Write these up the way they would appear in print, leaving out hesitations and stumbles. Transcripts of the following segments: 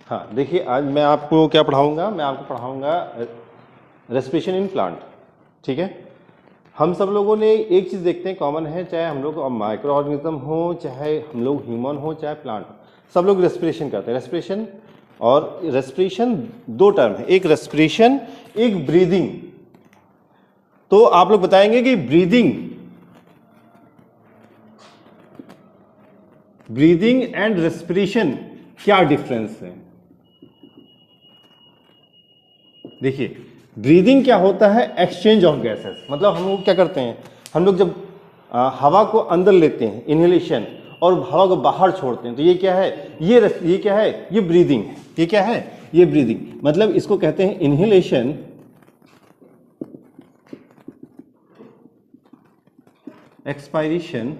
हाँ देखिए, आज मैं आपको क्या पढ़ाऊंगा, मैं आपको पढ़ाऊंगा रेस्पिरेशन इन प्लांट। ठीक है, हम सब लोगों ने एक चीज़ देखते हैं कॉमन है, चाहे हम लोग माइक्रो ऑर्गेनिज्म हो, चाहे हम लोग ह्यूमन हो, चाहे प्लांट, सब लोग रेस्पिरेशन करते हैं। रेस्पिरेशन और रेस्पिरेशन दो टर्म है, एक रेस्पिरेशन एक ब्रीदिंग। तो आप लोग बताएंगे कि ब्रीदिंग एंड रेस्पिरेशन क्या डिफरेंस है। देखिए, ब्रीदिंग क्या होता है, एक्सचेंज ऑफ गैसेस। मतलब हम लोग क्या करते हैं, हम लोग जब हवा को अंदर लेते हैं इनहेलेशन, और हवा को बाहर छोड़ते हैं, तो ये क्या है, ये क्या है, ये ब्रीदिंग है। ये क्या है, ये ब्रीदिंग। मतलब इसको कहते हैं इनहेलेशन, एक्सपायरेशन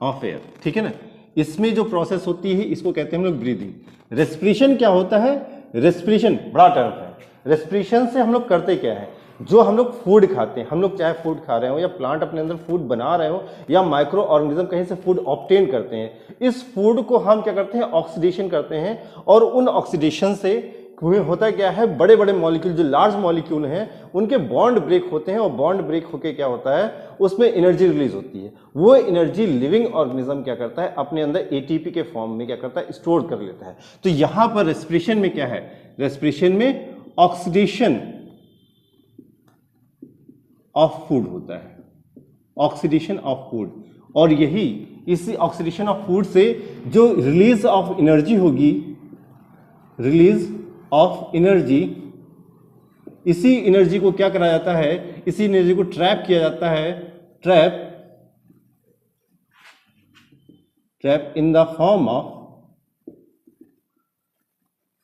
ऑफ एयर। ठीक है ना, इसमें जो प्रोसेस होती है इसको कहते हैं हम लोग ब्रीदिंग। रेस्पिरेशन क्या होता है, रेस्पिरेशन बड़ा टर्म है। रेस्पिरेशन से हम लोग करते क्या है, जो हम लोग फूड खाते हैं, हम लोग चाहे फूड खा रहे हो या प्लांट अपने अंदर फूड बना रहे हो या माइक्रो ऑर्गेनिज्म कहीं से फूड ऑब्टेन करते हैं, इस फूड को हम क्या करते हैं, ऑक्सीडेशन करते हैं। और उन ऑक्सीडेशन से होता क्या है, बड़े बड़े मॉलिक्यूल जो लार्ज मॉलिक्यूल हैं उनके बॉन्ड ब्रेक होते हैं, और बॉन्ड ब्रेक होके क्या होता है, उसमें एनर्जी रिलीज होती है। वो एनर्जी लिविंग ऑर्गेनिज्म क्या करता है, अपने अंदर एटीपी के फॉर्म में क्या करता है, स्टोर कर लेता है। तो यहां पर रेस्पिरेशन में क्या है, रेस्पिरेशन में ऑक्सीडेशन ऑफ फूड होता है, ऑक्सीडेशन ऑफ फूड। और यही इसी ऑक्सीडेशन ऑफ फूड से जो रिलीज ऑफ एनर्जी होगी, रिलीज ऑफ एनर्जी, इसी एनर्जी को क्या करा जाता है, इसी एनर्जी को ट्रैप किया जाता है, trap in the form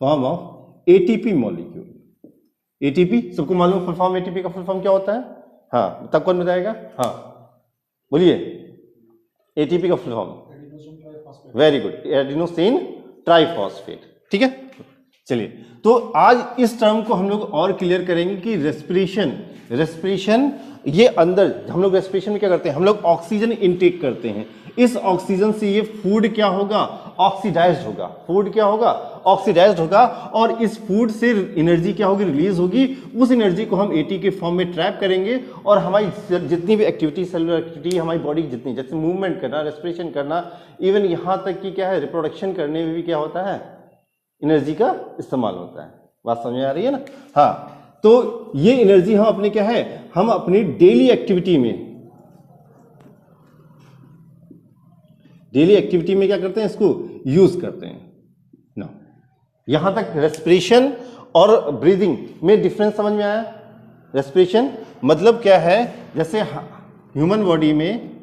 of ATP molecule. ATP सबको मालूम, फुल फॉर्म एटीपी का फुल फॉर्म क्या होता है, हाँ तब कौन बताएगा, हाँ बोलिए, एटीपी का full form, very good, adenosine triphosphate. ठीक है, चलिए, तो आज इस टर्म को हम लोग और क्लियर करेंगे कि रेस्पिरेशन ये अंदर हम लोग रेस्पिरेशन में क्या करते हैं, हम लोग ऑक्सीजन इनटेक करते हैं। इस ऑक्सीजन से ये फूड क्या होगा, ऑक्सीडाइज्ड होगा। फूड क्या होगा, ऑक्सीडाइज्ड होगा, और इस फूड से एनर्जी क्या होगी, रिलीज होगी। उस एनर्जी को हम एटी के फॉर्म में ट्रैप करेंगे, और हमारी जितनी भी एक्टिविटी, सेलुलर एक्टिविटी, हमारी बॉडी जितनी, जैसे मूवमेंट करना, रेस्पिरेशन करना, इवन यहाँ तक कि क्या है, रिप्रोडक्शन करने में भी क्या होता है, एनर्जी का इस्तेमाल होता है। बात समझ आ रही है ना, हाँ। तो ये एनर्जी हम अपने क्या है, हम अपनी डेली एक्टिविटी में क्या करते हैं, इसको यूज करते हैं ना। यहां तक रेस्पिरेशन और ब्रीदिंग में डिफरेंस समझ में आया। रेस्पिरेशन मतलब क्या है, जैसे ह्यूमन बॉडी में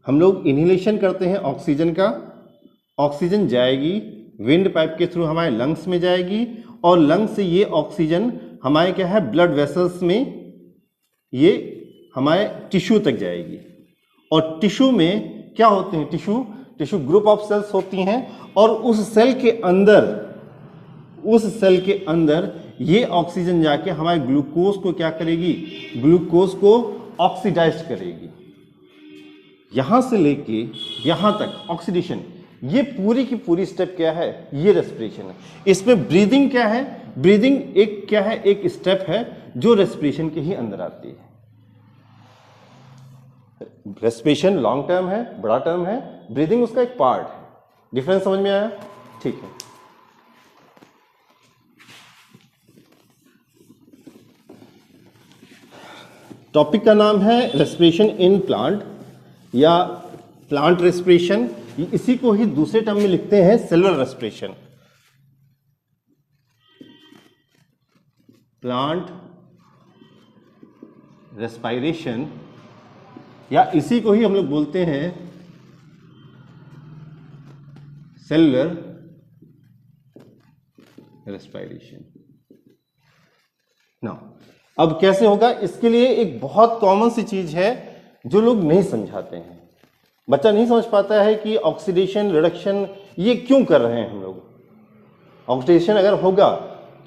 हम लोग इनहेलेशन करते हैं ऑक्सीजन का, ऑक्सीजन जाएगी विंड पाइप के थ्रू हमारे लंग्स में जाएगी, और लंग्स से ये ऑक्सीजन हमारे क्या है, ब्लड वेसल्स में ये हमारे टिश्यू तक जाएगी। और टिश्यू में क्या होते हैं, टिश्यू ग्रुप ऑफ सेल्स होती हैं, और उस सेल के अंदर ये ऑक्सीजन जाके हमारे ग्लूकोज को क्या करेगी, ग्लूकोज को ऑक्सीडाइज करेगी। यहां से लेके यहां तक ऑक्सीडेशन, ये पूरी की पूरी स्टेप क्या है, ये रेस्पिरेशन है। इसमें ब्रीदिंग क्या है, ब्रीदिंग एक क्या है, एक स्टेप है जो रेस्पिरेशन के ही अंदर आती है। रेस्पिरेशन लॉन्ग टर्म है, बड़ा टर्म है, ब्रीदिंग उसका एक पार्ट है। डिफरेंस समझ में आया, ठीक है। टॉपिक का नाम है रेस्पिरेशन इन प्लांट या प्लांट रेस्पिरेशन। इसी को ही दूसरे टर्म में लिखते हैं सेलुलर रेस्पिरेशन, प्लांट रेस्पिरेशन, या इसी को ही हम लोग बोलते हैं सेलुलर रेस्पिरेशन। नाउ अब कैसे होगा, इसके लिए एक बहुत कॉमन सी चीज है जो लोग नहीं समझाते हैं। बच्चा नहीं समझ पाता है कि ऑक्सीडेशन रिडक्शन ये क्यों कर रहे हैं हम लोग। ऑक्सीडेशन अगर होगा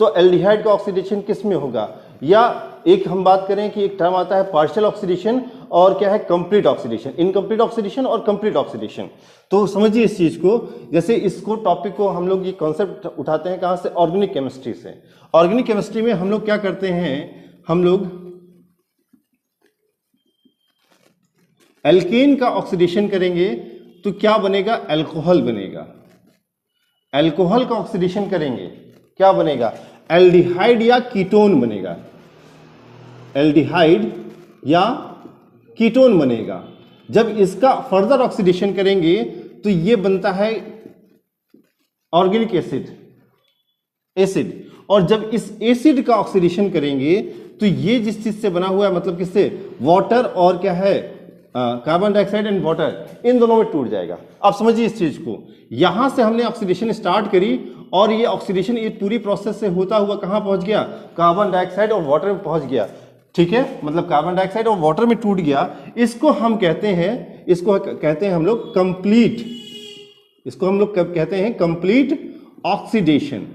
तो एल्डिहाइड का ऑक्सीडेशन किस में होगा, या एक हम बात करें कि एक टर्म आता है पार्शियल ऑक्सीडेशन और क्या है कंप्लीट ऑक्सीडेशन, इनकम्प्लीट ऑक्सीडेशन और कंप्लीट ऑक्सीडेशन। तो समझिए इस चीज को, जैसे इसको टॉपिक को हम लोग ये कॉन्सेप्ट उठाते हैं कहां से, ऑर्गेनिक केमिस्ट्री से। ऑर्गेनिक केमिस्ट्री में हम लोग क्या करते हैं, हम लोग एल्केन का ऑक्सीडेशन करेंगे तो क्या बनेगा, अल्कोहल बनेगा। अल्कोहल का ऑक्सीडेशन करेंगे क्या बनेगा, एल्डिहाइड या कीटोन बनेगा, एल्डिहाइड या कीटोन बनेगा। जब इसका फर्दर ऑक्सीडेशन करेंगे तो ये बनता है ऑर्गेनिक एसिड। और जब इस एसिड का ऑक्सीडेशन करेंगे तो ये जिस चीज से बना हुआ है, मतलब किससे, वाटर और क्या है, कार्बन डाइऑक्साइड एंड वाटर, इन दोनों में टूट जाएगा। आप समझिए इस चीज को, यहां से हमने ऑक्सीडेशन स्टार्ट करी और ये ऑक्सीडेशन ये पूरी प्रोसेस से होता हुआ कहां पहुंच गया, कार्बन डाइऑक्साइड और वाटर में पहुंच गया। ठीक है, मतलब कार्बन डाइऑक्साइड और वाटर में टूट गया। इसको हम कहते हैं हम लोग कंप्लीट, इसको हम लोग कहते हैं कंप्लीट ऑक्सीडेशन,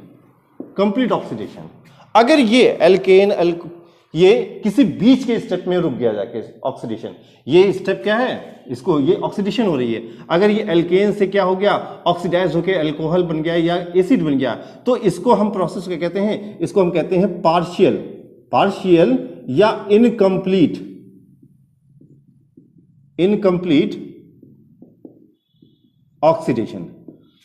कंप्लीट ऑक्सीडेशन। अगर ये एल्केन ये किसी बीच के स्टेप में रुक गया जाके ऑक्सीडेशन, ये स्टेप क्या है, इसको ये ऑक्सीडेशन हो रही है, अगर ये एल्केन से क्या हो गया, ऑक्सीडाइज होकर अल्कोहल बन गया या एसिड बन गया, तो इसको हम प्रोसेस क्या कहते हैं, इसको हम कहते हैं पार्शियल या इनकम्प्लीट ऑक्सीडेशन।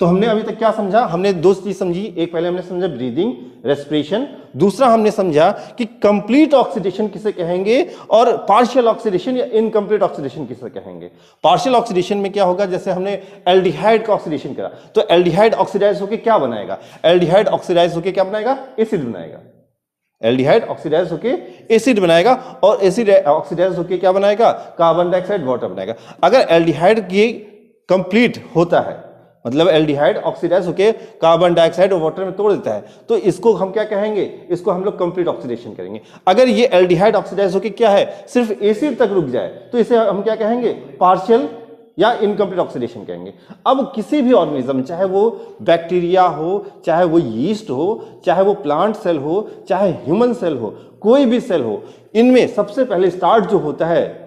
तो हमने अभी तक क्या समझा, हमने दो चीज समझी, एक पहले हमने समझा ब्रीदिंग, रेस्पिरेशन, दूसरा हमने समझा कि कंप्लीट ऑक्सीडेशन किसे कहेंगे और पार्शियल ऑक्सीडेशन या इनकम्प्लीट ऑक्सीडेशन किसे कहेंगे। पार्शियल ऑक्सीडेशन में क्या होगा, जैसे हमने एल्डिहाइड का ऑक्सीडेशन करा तो एल्डिहाइड ऑक्सीडाइज होकर क्या बनाएगा, एल्डिहाइड ऑक्सीडाइज होकर क्या बनाएगा, एसिड बनाएगा। एल्डिहाइड ऑक्सीडाइज होकर एसिड बनाएगा और एसिड ऑक्सीडाइज होकर क्या बनाएगा, कार्बन डाइऑक्साइड वाटर बनाएगा। अगर एल्डिहाइड ये कंप्लीट होता है, मतलब एल्डिहाइड ऑक्सीडाइज होके कार्बन डाइऑक्साइड और वाटर में तोड़ देता है, तो इसको हम क्या कहेंगे, इसको हम लोग कंप्लीट ऑक्सीडेशन करेंगे। अगर ये एल्डिहाइड ऑक्सीडाइज होके क्या है, सिर्फ एसिड तक रुक जाए, तो इसे हम क्या कहेंगे, पार्शियल या इनकम्प्लीट ऑक्सीडेशन कहेंगे। अब किसी भी ऑर्गेनिज्म, चाहे वो बैक्टीरिया हो, चाहे वो यीस्ट हो, चाहे वो प्लांट सेल हो, चाहे ह्यूमन सेल हो, कोई भी सेल हो, इनमें सबसे पहले स्टार्ट होता है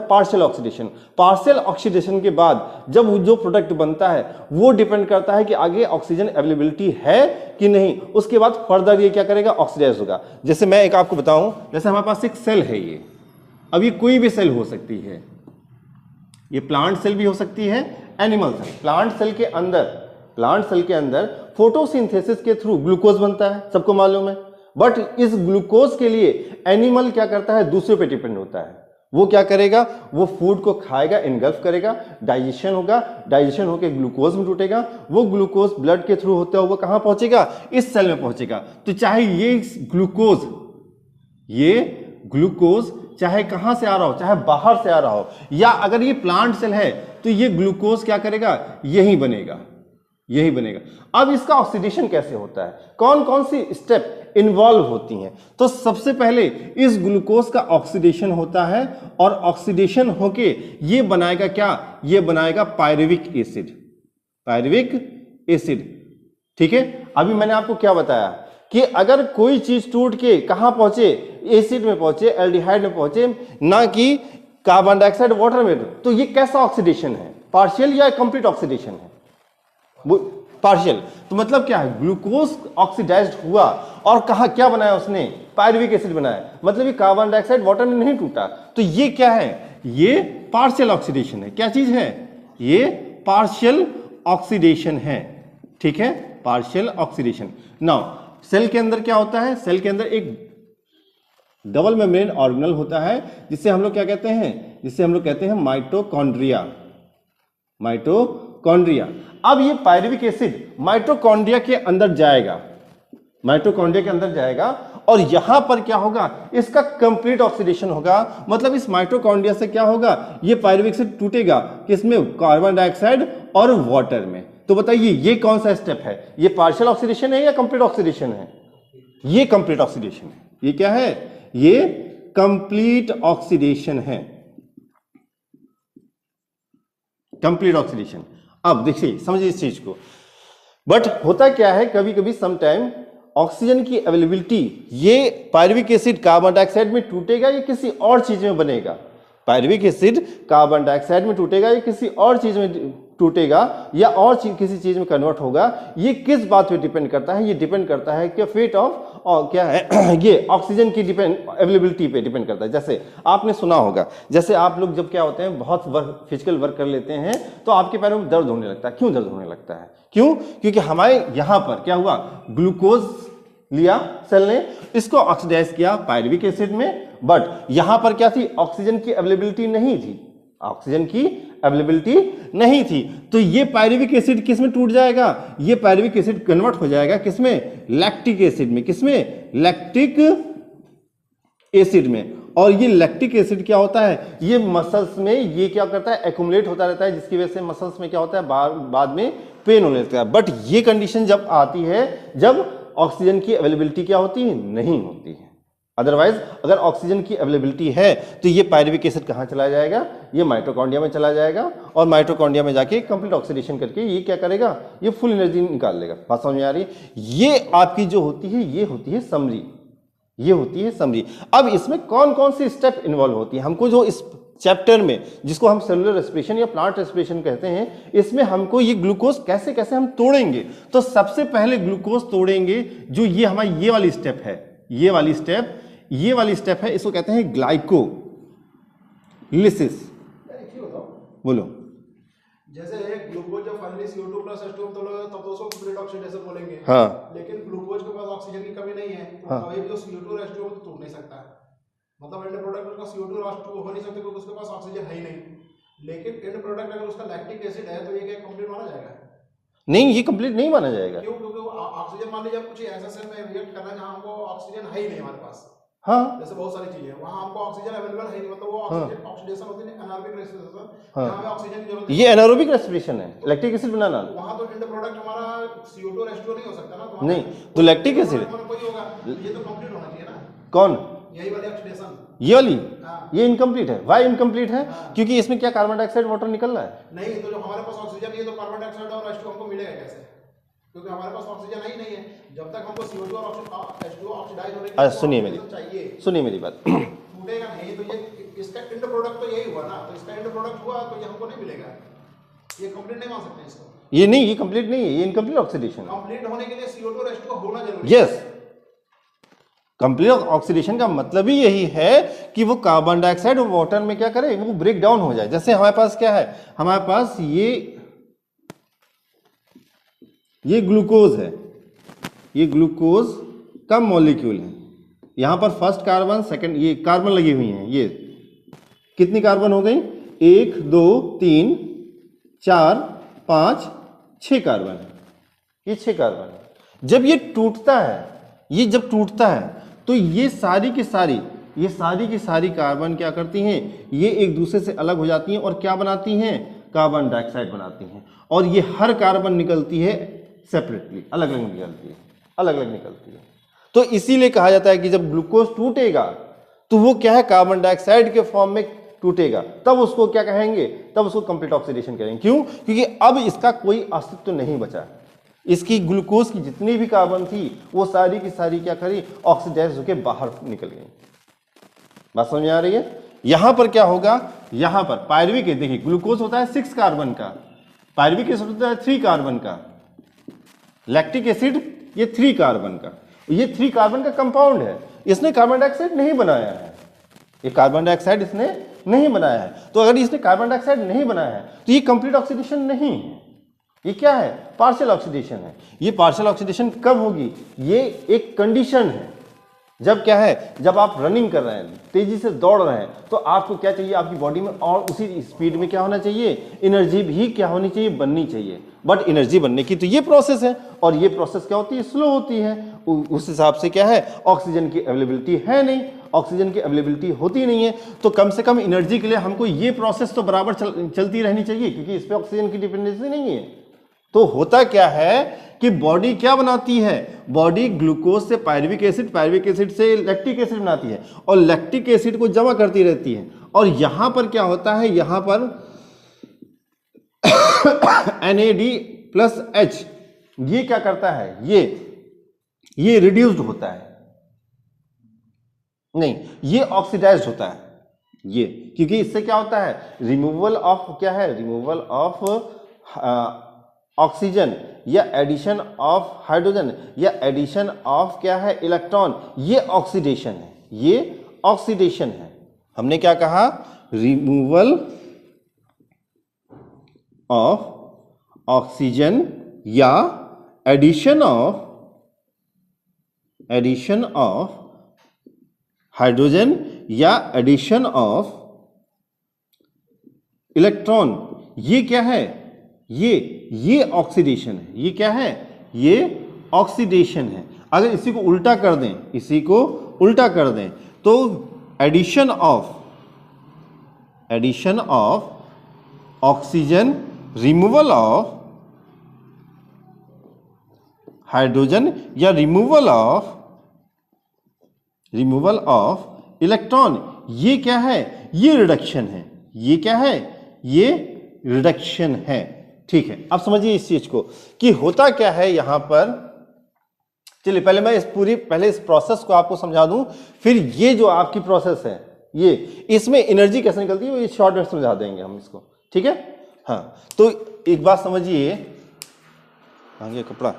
पार्शियल ऑक्सीडेशन। पार्शियल ऑक्सीडेशन के बाद जब जो प्रोडक्ट बनता है वो डिपेंड करता है कि आगे ऑक्सीजन अवेलेबिलिटी है कि नहीं, उसके बाद फर्दर ये क्या करेगा, ऑक्सीडाइज होगा। जैसे मैं एक आपको बताऊं, जैसे हमारे पास एक सेल है, ये अब ये कोई भी सेल हो सकती है, ये प्लांट सेल भी हो सकती है, एनिमल सेल। प्लांट सेल के अंदर फोटोसिंथेसिस के थ्रू ग्लूकोज बनता है, सबको मालूम है। बट इस ग्लूकोज के लिए एनिमल क्या करता है, दूसरे पे डिपेंड होता है। वो क्या करेगा, वो फूड को खाएगा, इनगल्फ करेगा, डाइजेशन होगा, डाइजेशन होकर ग्लूकोज में टूटेगा, वो ग्लूकोज ब्लड के थ्रू होता हुआ कहां पहुंचेगा, इस सेल में पहुंचेगा। तो चाहे ये ग्लूकोज चाहे कहां से आ रहा हो, चाहे बाहर से आ रहा हो, या अगर ये प्लांट सेल है तो ये ग्लूकोज क्या करेगा, यही बनेगा। अब इसका ऑक्सीडेशन कैसे होता है, कौन कौन सी स्टेप इन्वॉल्व होती हैं। तो सबसे पहले इस ग्लूकोज का ऑक्सीडेशन होता है और ऑक्सीडेशन होके ये बनाएगा क्या, ये बनाएगा पायरुविक एसिड। ठीक है, अभी मैंने आपको क्या बताया कि अगर कोई चीज टूट के कहां पहुंचे, एसिड में पहुंचे, एल्डिहाइड में पहुंचे, ना कि कार्बन डाइऑक्साइड वाटर में, तो ये कैसा ऑक्सीडेशन है, पार्शियल या कंप्लीट ऑक्सीडेशन है, पार्शियल। तो मतलब क्या है, ग्लूकोज ऑक्सीडाइज्ड हुआ और कहा क्या बनाया उसने, पायरुविक एसिड बनाया, मतलब ये कार्बन डाइऑक्साइड वाटर में नहीं टूटा। तो ये क्या है, ये पार्शियल ऑक्सीडेशन है। क्या चीज है, ये पार्शियल ऑक्सीडेशन है। ठीक है, पार्शियल ऑक्सीडेशन। नाउ सेल के अंदर क्या होता है, सेल के अंदर एक डबल मेम्ब्रेन ऑर्गेनल होता है, जिसे हम लोग क्या कहते हैं, माइटोकॉन्ड्रिया। अब ये पायरुविक एसिड माइटोकॉन्ड्रिया के अंदर जाएगा, और यहां पर क्या होगा, इसका कंप्लीट ऑक्सीडेशन होगा। मतलब इस माइटोकॉन्ड्रिया से क्या होगा, ये पायरुविक एसिड टूटेगा किसमें, कार्बन डाइऑक्साइड और वाटर में। तो बताइए ये कौन सा स्टेप है, ये पार्शियल ऑक्सीडेशन है या कंप्लीट ऑक्सीडेशन है, ये कंप्लीट ऑक्सीडेशन है। ये क्या है, ये कंप्लीट ऑक्सीडेशन है, कंप्लीट ऑक्सीडेशन। अब देखिए, समझिए इस चीज को, बट होता क्या है, कभी कभी समटाइम ऑक्सीजन की अवेलेबिलिटी, ये पायरुविक एसिड कार्बन डाइऑक्साइड में टूटेगा या किसी और चीज में बनेगा, पायरुविक एसिड कार्बन डाइऑक्साइड में टूटेगा या किसी और चीज में टूटेगा या और किसी चीज में कन्वर्ट होगा, ये किस बात पे डिपेंड करता है, ये डिपेंड करता है कि फेट ऑफ क्या है ये ऑक्सीजन की अवेलेबिलिटी पे डिपेंड करता है। जैसे आपने सुना होगा, जैसे आप लोग जब क्या होते हैं बहुत फिजिकल वर्क कर लेते हैं तो आपके पैरों में दर्द होने लगता है। क्यों दर्द होने लगता है? क्यों? क्योंकि हमारे यहां पर क्या हुआ, ग्लूकोज लिया सेल ने, इसको ऑक्सीडाइज किया पायरुविक एसिड में, बट यहां पर क्या थी, ऑक्सीजन की अवेलेबिलिटी नहीं थी, ऑक्सीजन की अवेलेबिलिटी नहीं थी, तो ये पायरुविक एसिड किस में टूट जाएगा, ये पायरुविक एसिड कन्वर्ट हो जाएगा किसमें, लैक्टिक एसिड में। किसमें? लैक्टिक एसिड में। और ये लैक्टिक एसिड क्या होता है, ये मसल्स में ये क्या करता है, एक्युमुलेट होता रहता है, जिसकी वजह से मसल्स में क्या होता है, बाद में पेन होने लगता है। बट ये कंडीशन जब आती है जब ऑक्सीजन की अवेलेबिलिटी क्या होती है, नहीं होती है। अदरवाइज अगर ऑक्सीजन की अवेलेबिलिटी है तो ये पायरुविक एसिड कहां चला जाएगा, ये माइटोकॉन्ड्रिया में चला जाएगा, और माइटोकॉन्ड्रिया में जाके कंप्लीट ऑक्सीडेशन करके ये क्या करेगा, ये फुल एनर्जी निकाल लेगा। बात समझ में आ रही है? ये आपकी जो होती है ये होती है समरी, ये होती है समरी। अब इसमें कौन कौन सी स्टेप इन्वॉल्व होती है, हमको जो इस चैप्टर में जिसको हम सेलुलर रेस्पिरेशन या प्लांट रेस्पिरेशन कहते हैं, इसमें हमको ये ग्लूकोज कैसे कैसे हम तोड़ेंगे। तो सबसे पहले ग्लूकोज तोड़ेंगे जो ये हमारी ये वाली स्टेप है, ये वाली स्टेप है, इसको कहते हैं ग्लाइकोलिसिस। बोलो। जैसे ग्लूकोज जब फाइनली CO2 प्लस H2 तो तब तो उसको कंप्लीट ऑक्सीडेशन बोलेंगे। हाँ। लेकिन ग्लूकोज के पास ऑक्सीजन की कमी नहीं है, तो हाँ। कभी भी जो CO2 और H2 तो टूट नहीं सकता है। मतलब एंड प्रोडक्ट उसका CO2 और H2 हो नहीं सकते क्योंकि उसके पास ऑक्सीजन है ही नहीं। लेकिन एंड प्रोडक्ट अगर उसका लैक्टिक एसिड है तो ये क्या कंप्लीट माना जाएगा? नहीं, ये कंप्लीट नहीं माना जाएगा। क्यों? क्योंकि ऑक्सीजन मान लीजिए कुछ ऐसा सेल में रिएक्ट करना है जहां हमको ऑक्सीजन है ही नहीं हमारे पास। हाँ। जैसे बहुत सारी चीजें वहां हमको ऑक्सीजन अवेलेबल है नहीं, मतलब वो ऑक्सीजन ऑक्सीडेशन होती है, एनारोबिक रेस्पिरेशन, जहां पे ऑक्सीजन की जरूरत है। ये एनारोबिक रेस्पिरेशन है, लैक्टिक एसिड बनाना। वहां तो एंड प्रोडक्ट हमारा CO2 और H2 नहीं हो सकता ना, तो नहीं, तो लैक्टिक एसिड कोई होगा, ये तो कंप्लीट होना चाहिए ना। कौन? यही वाली ऑक्सीडेशन, ये वाली? हाँ। ये इनकम्प्लीट है। वाई इनकम्प्लीट है? हाँ। क्योंकि इसमें क्या कार्बन डाइऑक्साइड वाटर निकल रहा है। नहीं, तो जो हमारे पास ऑक्सीजन है तो कार्बन डाइऑक्साइड और H2 हमको मिलेगा कैसे? क्योंकि हमारे पास ऑक्सीजन ही नहीं है। जब तक हमको CO2 और H2 ऑक्सीडाइज होने के सुनिए मेरी बात। टूटेगा नहीं, तो ये इसका एंड प्रोडक्ट तो यही हुआ ना, तो इसका एंड प्रोडक्ट हुआ तो ये हमको नहीं मिलेगा, ये कंप्लीट नहीं मान सकते इसको। ये नहीं, ये कंप्लीट नहीं है, ये इनकम्प्लीट ऑक्सीडेशन है। कंप्लीट होने के लिए CO2 और H2 होना जरूरी है। यस, कंप्लीट ऑक्सीडेशन का मतलब ही यही है कि वो कार्बन डाइऑक्साइड और वाटर में क्या करे, वो ब्रेक डाउन हो जाए। जैसे हमारे पास क्या है, हमारे पास ये ग्लूकोज है, ये ग्लूकोज का मॉलिक्यूल है। यहां पर फर्स्ट कार्बन, सेकंड, ये कार्बन लगी हुई हैं। ये कितनी कार्बन हो गई? 1 2 3 4 5 6 कार्बन है, ये 6 कार्बन है। जब ये टूटता है, ये जब टूटता है तो ये सारी की सारी कार्बन क्या करती हैं, ये एक दूसरे से अलग हो जाती हैं और क्या बनाती हैं, कार्बन डाइऑक्साइड बनाती हैं। और ये हर कार्बन निकलती है सेपरेटली, अलग अलग निकलती है। तो इसीलिए कहा जाता है कि जब ग्लूकोज टूटेगा तो वो क्या है, कार्बन डाइऑक्साइड के फॉर्म में टूटेगा, तब उसको क्या कहेंगे, तब उसको कंप्लीट ऑक्सीडेशन करेंगे। क्यों? क्योंकि अब इसका कोई अस्तित्व नहीं बचा। इसकी ग्लूकोज की जितनी भी कार्बन थी वो सारी की सारी क्या करी, ऑक्सीडाइज होकर बाहर निकल गई। बात समझ में आ रही है? यहां पर क्या होगा, यहां पर पायरुविक, देखिए ग्लूकोज होता है 6 कार्बन का, पायरुविक एसिड होता है 3 कार्बन का, लैक्टिक एसिड ये 3 कार्बन का, ये 3 कार्बन का कंपाउंड है। इसने कार्बन डाइऑक्साइड नहीं बनाया है, ये कार्बन डाइऑक्साइड इसने नहीं बनाया है। तो अगर इसने कार्बन डाइऑक्साइड नहीं बनाया है तो ये कंप्लीट ऑक्सीडेशन नहीं है, ये क्या है, पार्शियल ऑक्सीडेशन है। ये पार्शियल ऑक्सीडेशन कब होगी, ये एक कंडीशन है जब क्या है, जब आप रनिंग कर रहे हैं, तेजी से दौड़ रहे हैं, तो आपको क्या चाहिए, आपकी बॉडी में और उसी स्पीड में क्या होना चाहिए, एनर्जी भी क्या होनी चाहिए, बननी चाहिए। बट एनर्जी बनने की तो ये प्रोसेस है, और ये प्रोसेस क्या होती है, स्लो होती है। उस हिसाब से क्या है, ऑक्सीजन की अवेलेबिलिटी है नहीं, ऑक्सीजन की अवेलेबिलिटी होती नहीं है, तो कम से कम एनर्जी के लिए हमको ये प्रोसेस तो बराबर चलती रहनी चाहिए, क्योंकि इस पर ऑक्सीजन की डिपेंडेंसी नहीं है। तो होता क्या है कि बॉडी क्या बनाती है, बॉडी ग्लूकोज से पायरुविक एसिड से लैक्टिक एसिड बनाती है, और लैक्टिक एसिड को जमा करती रहती है। और यहां पर क्या होता है, यहां पर NAD+H ये क्या करता है, ये रिड्यूस्ड होता है, नहीं ये ऑक्सीडाइज्ड होता है ये, क्योंकि इससे क्या होता है, रिमूवल ऑफ क्या है, रिमूवल ऑफ ऑक्सीजन या एडिशन ऑफ हाइड्रोजन या एडिशन ऑफ क्या है, इलेक्ट्रॉन, ये ऑक्सीडेशन है, ये ऑक्सीडेशन है। हमने क्या कहा, रिमूवल ऑफ ऑक्सीजन या एडिशन ऑफ हाइड्रोजन या एडिशन ऑफ इलेक्ट्रॉन, ये क्या है, ये ऑक्सीडेशन है, ये क्या है, ये ऑक्सीडेशन है। अगर इसी को उल्टा कर दें, इसी को उल्टा कर दें तो addition of oxygen, removal of hydrogen या रिमूवल ऑफ इलेक्ट्रॉन, ये क्या है, ये रिडक्शन है, ये क्या है, ये रिडक्शन है। ठीक है, अब समझिए इस चीज को कि होता क्या है यहां पर। चलिए पहले मैं पहले इस प्रोसेस को आपको समझा दूं, फिर ये जो आपकी प्रोसेस है ये, इसमें एनर्जी कैसे निकलती है ये शॉर्ट में समझा देंगे हम इसको, ठीक है। हाँ, तो एक बात समझिए, आगे कपड़ा,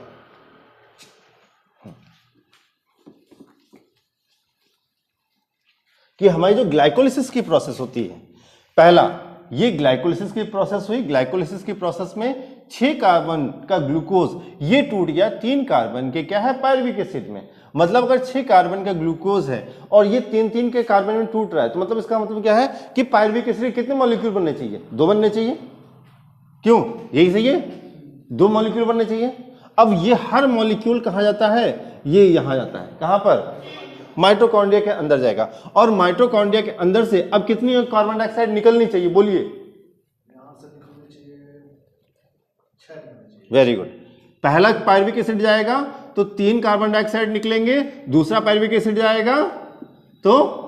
कि हमारी जो ग्लाइकोलिसिस की प्रोसेस होती है, पहला ये ग्लाइकोलिसिस की प्रोसेस हुई, ग्लाइकोलिसिस की प्रोसेस में 6 कार्बन का ग्लूकोज ये टूट गया 3 कार्बन के क्या है, पायरुविक एसिड में। मतलब अगर 6 कार्बन का ग्लूकोज है और ये 3 के कार्बन में टूट रहा है, तो मतलब इसका मतलब क्या है कि पायरुविक एसिड कितने मॉलिक्यूल बनने चाहिए, 2 बनने चाहिए। क्यों, यही सही है, 2 मॉलिक्यूल बनने चाहिए। अब ये हर मॉलिक्यूल कहाँ जाता है, ये यहाँ जाता है, कहाँ पर, माइटोकॉन्ड्रिया के अंदर जाएगा। और माइटोकॉन्ड्रिया के अंदर से अब कितनी कार्बन डाइऑक्साइड निकलनी चाहिए, बोलिए। वेरी गुड, पहला पायरुविक एसिड जाएगा तो 3 कार्बन डाइऑक्साइड निकलेंगे, दूसरा पायरुविक एसिड जाएगा तो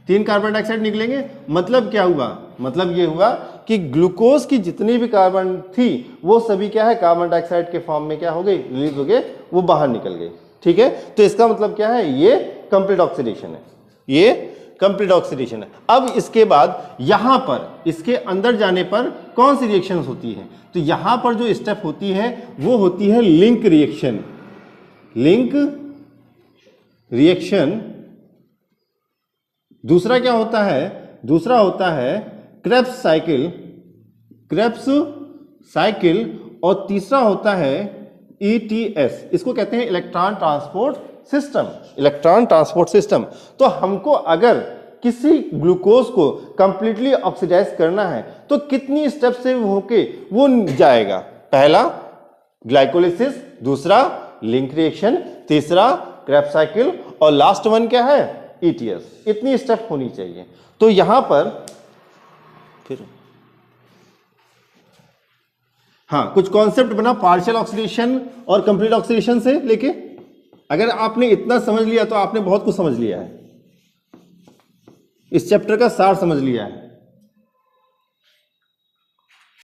3 कार्बन डाइऑक्साइड निकलेंगे। मतलब क्या हुआ, मतलब ये हुआ कि ग्लूकोज की जितनी भी कार्बन थी वो सभी क्या है, कार्बन डाइऑक्साइड के फॉर्म में क्या हो गई, रिलीज हो गए, वो बाहर निकल गई। ठीक है, तो इसका मतलब क्या है, ये कंप्लीट ऑक्सीडेशन है, ये कंप्लीट ऑक्सीडेशन है। अब इसके बाद यहां पर इसके अंदर जाने पर कौन सी रिएक्शंस होती है, तो यहां पर जो स्टेप होती है वो होती है लिंक रिएक्शन। लिंक रिएक्शन, दूसरा क्या होता है, दूसरा होता है क्रेब्स साइकिल, और तीसरा होता है ETS, इसको कहते हैं इलेक्ट्रॉन ट्रांसपोर्ट सिस्टम। तो हमको अगर किसी ग्लूकोज को कंप्लीटली ऑक्सीडाइज करना है तो कितनी स्टेप से होके वो जाएगा, पहला ग्लाइकोलिसिस, दूसरा लिंक रिएक्शन, तीसरा क्रेब्स साइकिल, और लास्ट वन क्या है, ETS। इतनी स्टेप होनी चाहिए। तो यहां पर फिर हाँ, कुछ कॉन्सेप्ट बना पार्शियल ऑक्सीडेशन और कंप्लीट ऑक्सीडेशन से लेके। अगर आपने इतना समझ लिया तो आपने बहुत कुछ समझ लिया है, इस चैप्टर का सार समझ लिया है।